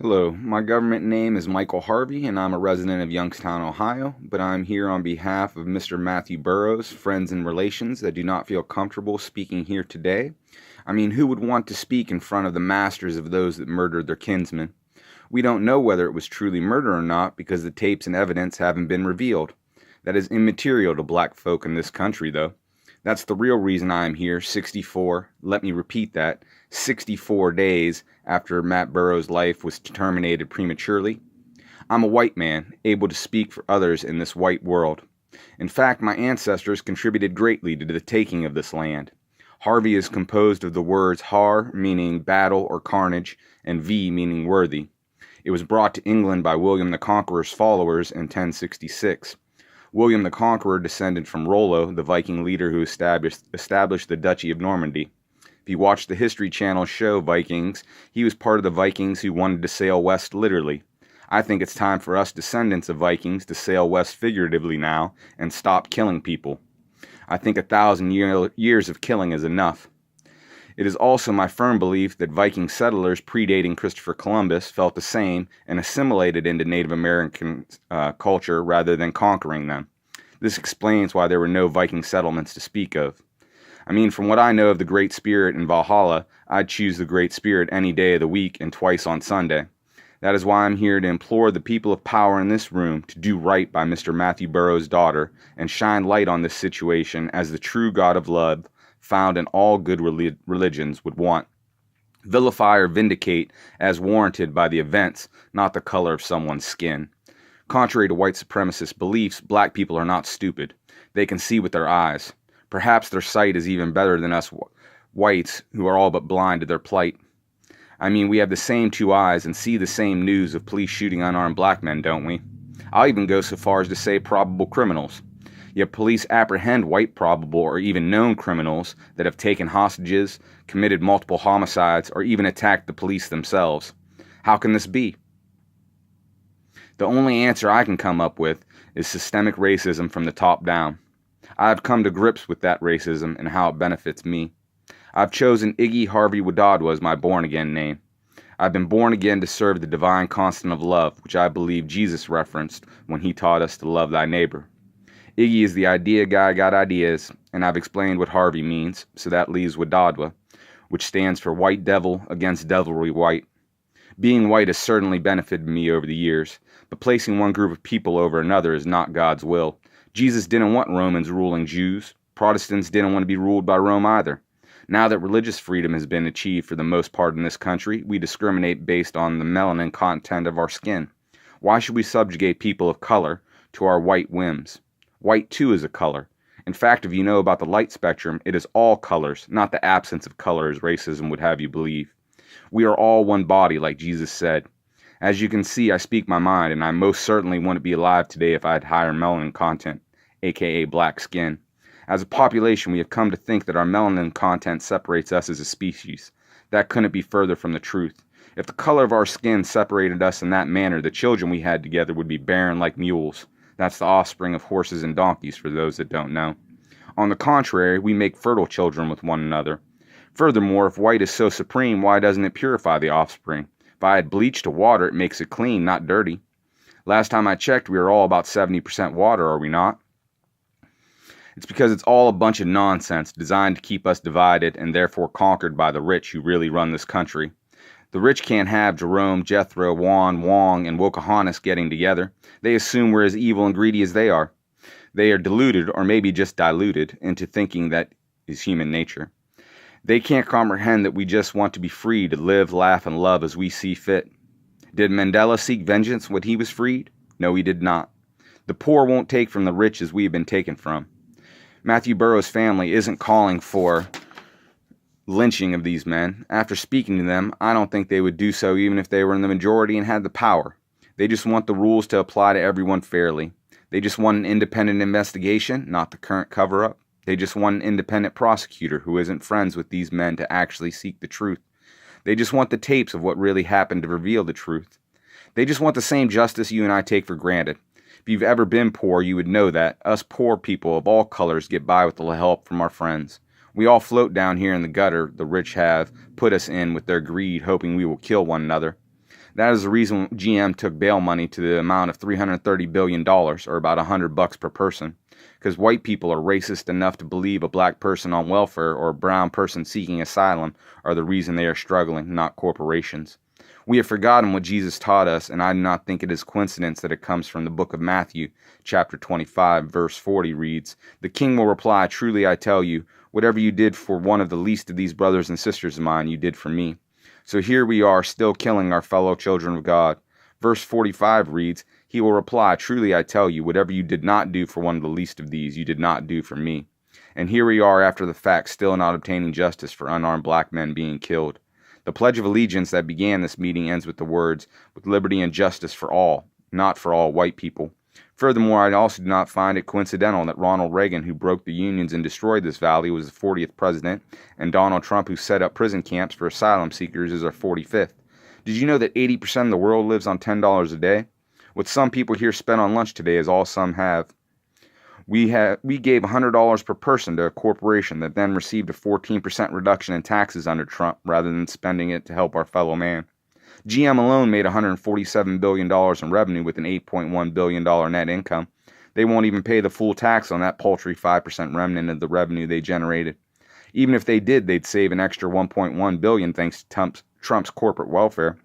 Hello, my government name is Michael Harvey, and I'm a resident of Youngstown, Ohio, but I'm here on behalf of Mr. Matthew Burroughs, friends and relations that do not feel comfortable speaking here today. I mean, who would want to speak in front of the masters of those that murdered their kinsmen? We don't know whether it was truly murder or not because the tapes and evidence haven't been revealed. That is immaterial to black folk in this country, though. That's the real reason I am here, let me repeat that, 64 days after Matt Burroughs' life was terminated prematurely. I'm a white man, able to speak for others in this white world. In fact, my ancestors contributed greatly to the taking of this land. Harvey is composed of the words har, meaning battle or carnage, and v, meaning worthy. It was brought to England by William the Conqueror's followers in 1066. William the Conqueror descended from Rollo, the Viking leader who established the Duchy of Normandy. If you watch the History Channel show Vikings, he was part of the Vikings who wanted to sail west literally. I think it's time for us descendants of Vikings to sail west figuratively now and stop killing people. I think 1,000 years of killing is enough. It is also my firm belief that Viking settlers predating Christopher Columbus felt the same and assimilated into Native American culture rather than conquering them. This explains why there were no Viking settlements to speak of. I mean, from what I know of the Great Spirit in Valhalla, I'd choose the Great Spirit any day of the week and twice on Sunday. That is why I'm here to implore the people of power in this room to do right by Mr. Matthew Burroughs' daughter and shine light on this situation as the true God of love found in all good religions would want. Vilify or vindicate as warranted by the events, not the color of someone's skin. Contrary to white supremacist beliefs, black people are not stupid. They can see with their eyes. Perhaps their sight is even better than us whites who are all but blind to their plight. I mean, we have the same two eyes and see the same news of police shooting unarmed black men, don't we? I'll even go so far as to say probable criminals. Yet police apprehend white probable or even known criminals that have taken hostages, committed multiple homicides, or even attacked the police themselves. How can this be? The only answer I can come up with is systemic racism from the top down. I have come to grips with that racism and how it benefits me. I've chosen Iggy Harvey Wadadwa as my born-again name. I've been born again to serve the divine constant of love, which I believe Jesus referenced when he taught us to love thy neighbor. Iggy is the idea guy got ideas, and I've explained what Harvey means, so that leaves Wadadwa, which stands for white devil against devilry white. Being white has certainly benefited me over the years, but placing one group of people over another is not God's will. Jesus didn't want Romans ruling Jews. Protestants didn't want to be ruled by Rome either. Now that religious freedom has been achieved for the most part in this country, we discriminate based on the melanin content of our skin. Why should we subjugate people of color to our white whims? White, too, is a color. In fact, if you know about the light spectrum, it is all colors, not the absence of color as racism would have you believe. We are all one body, like Jesus said. As you can see, I speak my mind, and I most certainly wouldn't be alive today if I had higher melanin content, aka black skin. As a population, we have come to think that our melanin content separates us as a species. That couldn't be further from the truth. If the color of our skin separated us in that manner, the children we had together would be barren like mules. That's the offspring of horses and donkeys, for those that don't know. On the contrary, we make fertile children with one another. Furthermore, if white is so supreme, why doesn't it purify the offspring? If I add bleach to water, it makes it clean, not dirty. Last time I checked, we are all about 70% water, are we not? It's because it's all a bunch of nonsense designed to keep us divided and therefore conquered by the rich who really run this country. The rich can't have Jerome, Jethro, Juan, Wong, and Pocahontas getting together. They assume we're as evil and greedy as they are. They are deluded, or maybe just diluted, into thinking that is human nature. They can't comprehend that we just want to be free to live, laugh, and love as we see fit. Did Mandela seek vengeance when he was freed? No, he did not. The poor won't take from the rich as we have been taken from. Matthew Burroughs' family isn't calling for lynching of these men. After speaking to them, I don't think they would do so even if they were in the majority and had the power. They just want the rules to apply to everyone fairly. They just want an independent investigation, not the current cover-up. They just want an independent prosecutor who isn't friends with these men to actually seek the truth. They just want the tapes of what really happened to reveal the truth. They just want the same justice you and I take for granted. If you've ever been poor, you would know that us poor people of all colors get by with a little help from our friends. We all float down here in the gutter the rich have put us in with their greed, hoping we will kill one another. That is the reason GM took bail money to the amount of $330 billion, or about $100 per person, because white people are racist enough to believe a black person on welfare or a brown person seeking asylum are the reason they are struggling, not corporations. We have forgotten what Jesus taught us, and I do not think it is coincidence that it comes from the book of Matthew, chapter 25, verse 40 reads, "The king will reply, 'Truly I tell you, whatever you did for one of the least of these brothers and sisters of mine, you did for me.'" So here we are still killing our fellow children of God. Verse 45 reads, "He will reply, 'Truly I tell you, whatever you did not do for one of the least of these, you did not do for me.'" And here we are after the fact, still not obtaining justice for unarmed black men being killed. The Pledge of Allegiance that began this meeting ends with the words, "with liberty and justice for all," not for all white people. Furthermore, I also do not find it coincidental that Ronald Reagan, who broke the unions and destroyed this valley, was the 40th president, and Donald Trump, who set up prison camps for asylum seekers, is our 45th. Did you know that 80% of the world lives on $10 a day? What some people here spent on lunch today is all some have. We gave $100 per person to a corporation that then received a 14% reduction in taxes under Trump rather than spending it to help our fellow man. GM alone made $147 billion in revenue with an $8.1 billion net income. They won't even pay the full tax on that paltry 5% remnant of the revenue they generated. Even if they did, they'd save an extra $1.1 billion thanks to Trump's corporate welfare.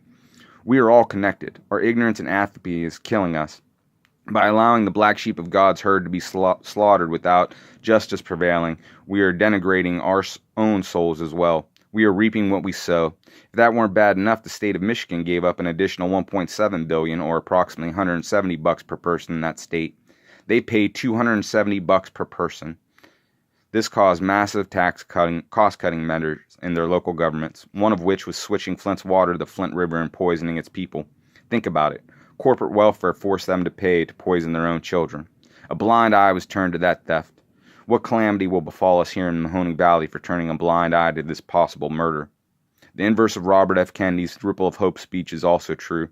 We are all connected. Our ignorance and apathy is killing us. By allowing the black sheep of God's herd to be slaughtered without justice prevailing, we are denigrating our own souls as well. We are reaping what we sow. If that weren't bad enough, the state of Michigan gave up an additional $1.7 billion, or approximately $170 per person in that state. They paid $270 per person. This caused massive cost-cutting measures in their local governments, one of which was switching Flint's water to the Flint River and poisoning its people. Think about it. Corporate welfare forced them to pay to poison their own children. A blind eye was turned to that theft. What calamity will befall us here in Mahoning Valley for turning a blind eye to this possible murder? The inverse of Robert F. Kennedy's ripple of hope speech is also true.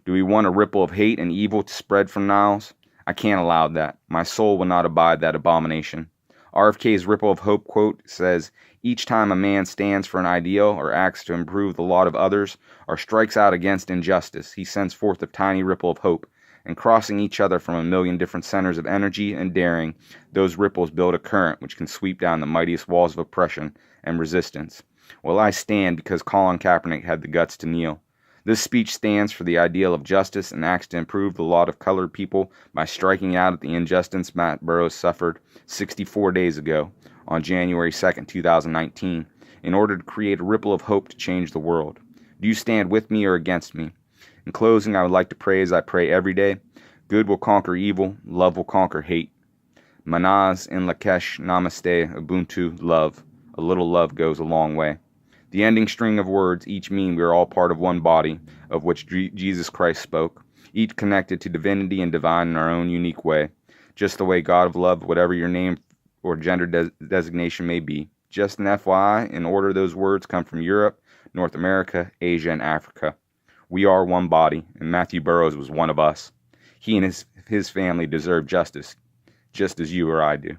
Do we want a ripple of hate and evil to spread from Niles? I can't allow that. My soul will not abide that abomination. RFK's ripple of hope quote says, "Each time a man stands for an ideal or acts to improve the lot of others or strikes out against injustice, he sends forth a tiny ripple of hope. And crossing each other from a million different centers of energy and daring, those ripples build a current which can sweep down the mightiest walls of oppression and resistance. Well, I stand because Colin Kaepernick had the guts to kneel. This speech stands for the ideal of justice and acts to improve the lot of colored people by striking out at the injustice Matt Burroughs suffered 64 days ago on January 2nd, 2019, in order to create a ripple of hope to change the world. Do you stand with me or against me? In closing, I would like to pray as I pray every day. Good will conquer evil, love will conquer hate. Manaz in Lakesh, Namaste, Ubuntu, love. A little love goes a long way. The ending string of words each mean we are all part of one body, of which Jesus Christ spoke, each connected to divinity and divine in our own unique way. Just the way God of love, whatever your name or gender designation may be. Just an FYI, in order those words come from Europe, North America, Asia, and Africa. We are one body, and Matthew Burroughs was one of us. He and his family deserve justice, just as you or I do.